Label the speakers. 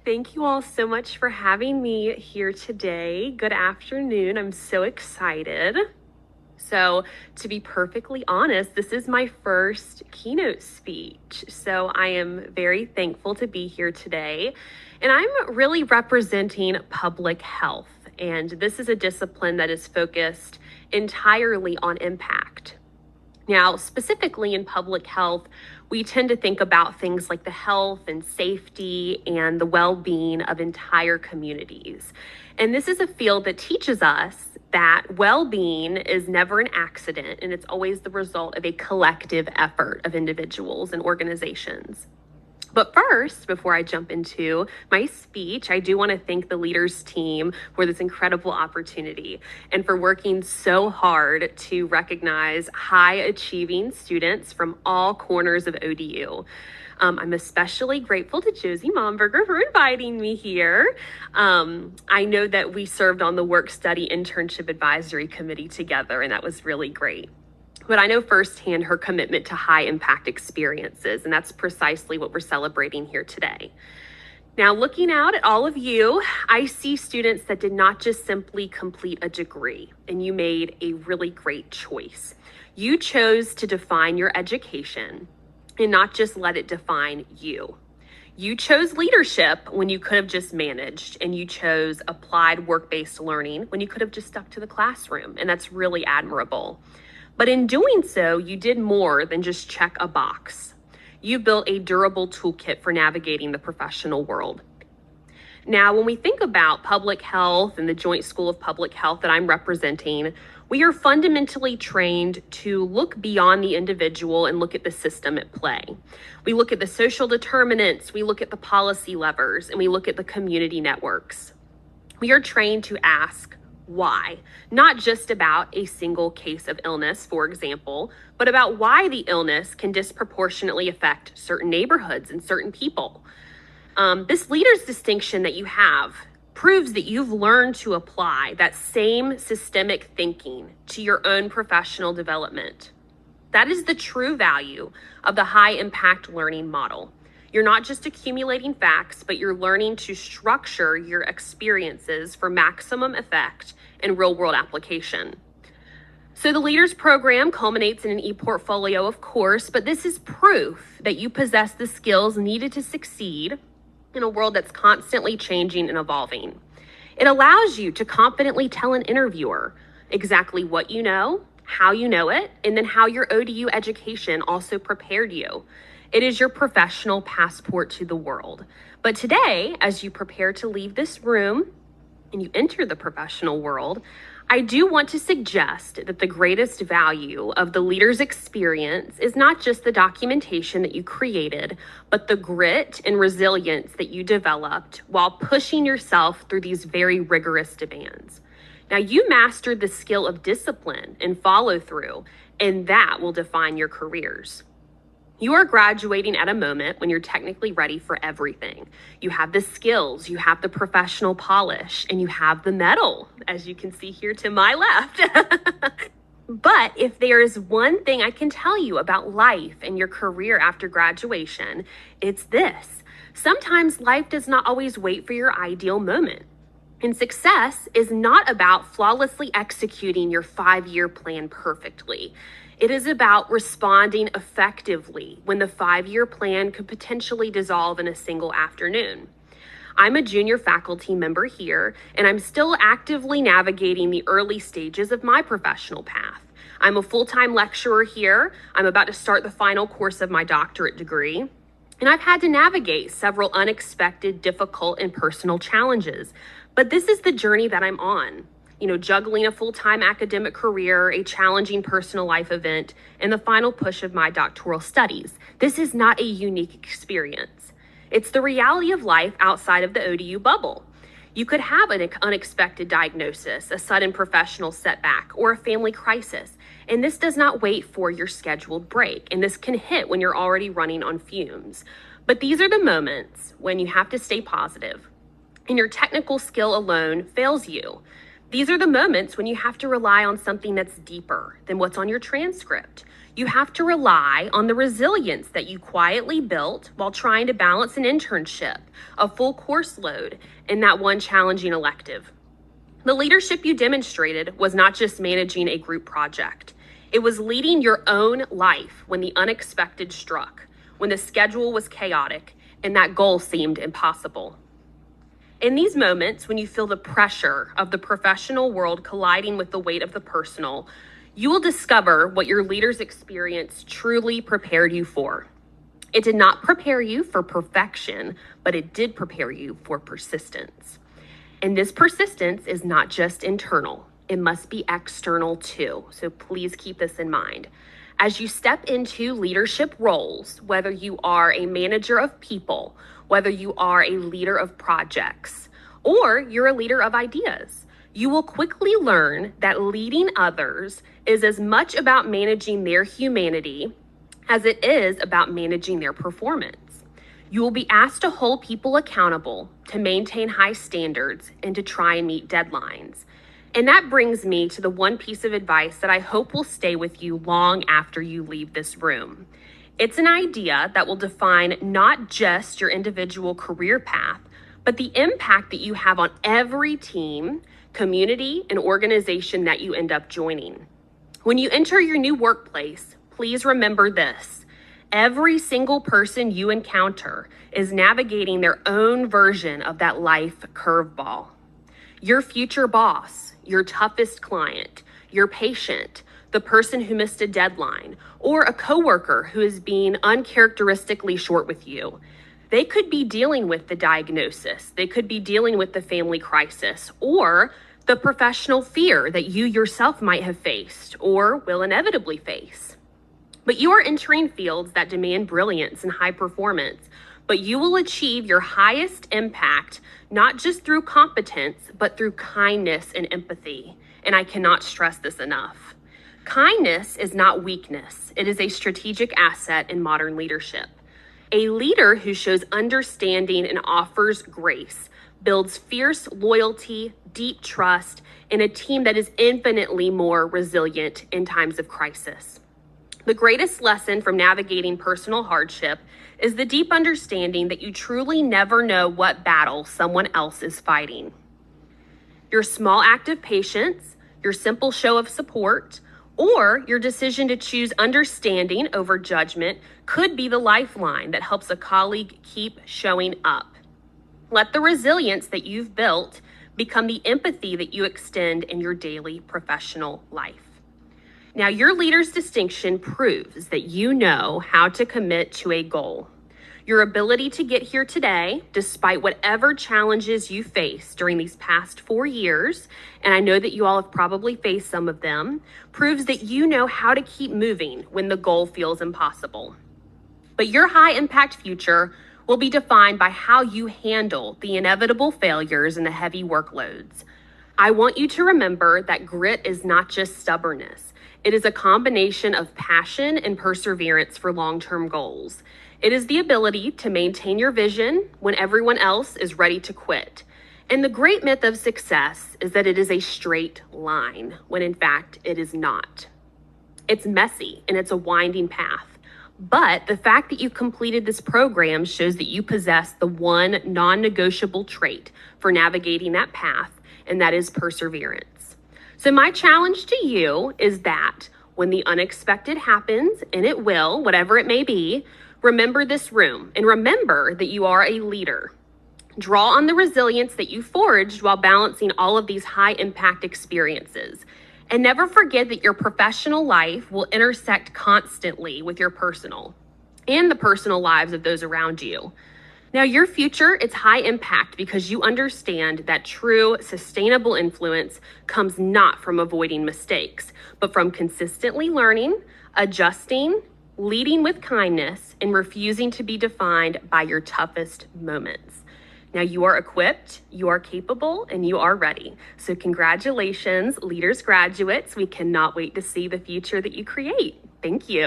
Speaker 1: Thank you all so much for having me here today. Good afternoon. I'm so excited. So, to be perfectly honest, this is my first keynote speech. So, I am very thankful to be here today. And I'm really representing public health. And this is a discipline that is focused entirely on impact. Now, specifically in public health, we tend to think about things like the health and safety and the well-being of entire communities. And this is a field that teaches us that well-being is never an accident, and it's always the result of a collective effort of individuals and organizations. But first, before I jump into my speech, I do want to thank the LeADERS team for this incredible opportunity and for working so hard to recognize high-achieving students from all corners of ODU. I'm especially grateful to Josie Momberger for inviting me here. I know that we served on the Work-Study Internship Advisory Committee together, and that was really great. But I know firsthand her commitment to high impact experiences, and that's precisely what we're celebrating here today. Now, looking out at all of you, I see students that did not just simply complete a degree, and you made a really great choice. You chose to define your education and not just let it define you. You chose leadership when you could have just managed, and you chose applied work-based learning when you could have just stuck to the classroom, and that's really admirable. But in doing so, you did more than just check a box. You built a durable toolkit for navigating the professional world. Now, when we think about public health and the Joint School of Public Health that I'm representing, we are fundamentally trained to look beyond the individual and look at the system at play. We look at the social determinants, we look at the policy levers, and we look at the community networks. We are trained to ask, why? Not just about a single case of illness, for example, but about why the illness can disproportionately affect certain neighborhoods and certain people. This leader's distinction that you have proves that you've learned to apply that same systemic thinking to your own professional development. That is the true value of the high impact learning model. You're not just accumulating facts, but you're learning to structure your experiences for maximum effect and real-world application. So the LeADERS program culminates in an e-portfolio, of course, but this is proof that you possess the skills needed to succeed in a world that's constantly changing and evolving. It allows you to confidently tell an interviewer exactly what you know, how you know it, and then how your ODU education also prepared you. It is your professional passport to the world. But today, as you prepare to leave this room and you enter the professional world, I do want to suggest that the greatest value of the LeADERS experience is not just the documentation that you created, but the grit and resilience that you developed while pushing yourself through these very rigorous demands. Now, you mastered the skill of discipline and follow through, and that will define your careers. You are graduating at a moment when you're technically ready for everything. You have the skills, you have the professional polish, and you have the medal, as you can see here to my left. But if there is one thing I can tell you about life and your career after graduation, it's this. Sometimes life does not always wait for your ideal moment. And success is not about flawlessly executing your 5-year plan perfectly. It is about responding effectively when the 5-year plan could potentially dissolve in a single afternoon. I'm a junior faculty member here, and I'm still actively navigating the early stages of my professional path. I'm a full-time lecturer here. I'm about to start the final course of my doctorate degree, and I've had to navigate several unexpected, difficult, and personal challenges. But this is the journey that I'm on. Juggling a full-time academic career, a challenging personal life event, and the final push of my doctoral studies. This is not a unique experience. It's the reality of life outside of the ODU bubble. You could have an unexpected diagnosis, a sudden professional setback, or a family crisis, and this does not wait for your scheduled break, and this can hit when you're already running on fumes. But these are the moments when you have to stay positive, and your technical skill alone fails you. These are the moments when you have to rely on something that's deeper than what's on your transcript. You have to rely on the resilience that you quietly built while trying to balance an internship, a full course load, and that one challenging elective. The leadership you demonstrated was not just managing a group project. It was leading your own life when the unexpected struck, when the schedule was chaotic, and that goal seemed impossible. In these moments, when you feel the pressure of the professional world colliding with the weight of the personal, you will discover what your leader's experience truly prepared you for. It did not prepare you for perfection, but it did prepare you for persistence. And this persistence is not just internal, it must be external too. So please keep this in mind. As you step into leadership roles, whether you are a manager of people, whether you are a leader of projects, or you're a leader of ideas, you will quickly learn that leading others is as much about managing their humanity as it is about managing their performance. You will be asked to hold people accountable, to maintain high standards, and to try and meet deadlines. And that brings me to the one piece of advice that I hope will stay with you long after you leave this room. It's an idea that will define not just your individual career path, but the impact that you have on every team, community, and organization that you end up joining. When you enter your new workplace, please remember this. Every single person you encounter is navigating their own version of that life curveball. Your future boss, your toughest client, your patient, the person who missed a deadline, or a coworker who is being uncharacteristically short with you. They could be dealing with the diagnosis, they could be dealing with the family crisis, or the professional fear that you yourself might have faced or will inevitably face. But you are entering fields that demand brilliance and high performance, but you will achieve your highest impact not just through competence, but through kindness and empathy. And I cannot stress this enough. Kindness is not weakness. It is a strategic asset in modern leadership. A leader who shows understanding and offers grace builds fierce loyalty, deep trust, and a team that is infinitely more resilient in times of crisis. The greatest lesson from navigating personal hardship is the deep understanding that you truly never know what battle someone else is fighting. Your small act of patience, your simple show of support, or your decision to choose understanding over judgment could be the lifeline that helps a colleague keep showing up. Let the resilience that you've built become the empathy that you extend in your daily professional life. Now, your leader's distinction proves that you know how to commit to a goal. Your ability to get here today, despite whatever challenges you face during these past 4 years, and I know that you all have probably faced some of them, proves that you know how to keep moving when the goal feels impossible. But your high impact future will be defined by how you handle the inevitable failures and the heavy workloads. I want you to remember that grit is not just stubbornness. It is a combination of passion and perseverance for long-term goals. It is the ability to maintain your vision when everyone else is ready to quit. And the great myth of success is that it is a straight line, when in fact it is not. It's messy and it's a winding path. But the fact that you completed this program shows that you possess the one non-negotiable trait for navigating that path, and that is perseverance. So my challenge to you is that when the unexpected happens, and it will, whatever it may be, remember this room and remember that you are a leader. Draw on the resilience that you forged while balancing all of these high impact experiences. And never forget that your professional life will intersect constantly with your personal and the personal lives of those around you. Now, your future is high impact because you understand that true sustainable influence comes not from avoiding mistakes, but from consistently learning, adjusting, leading with kindness, and refusing to be defined by your toughest moments. Now, you are equipped, you are capable, and you are ready. So congratulations, LeADERS graduates. We cannot wait to see the future that you create. Thank you.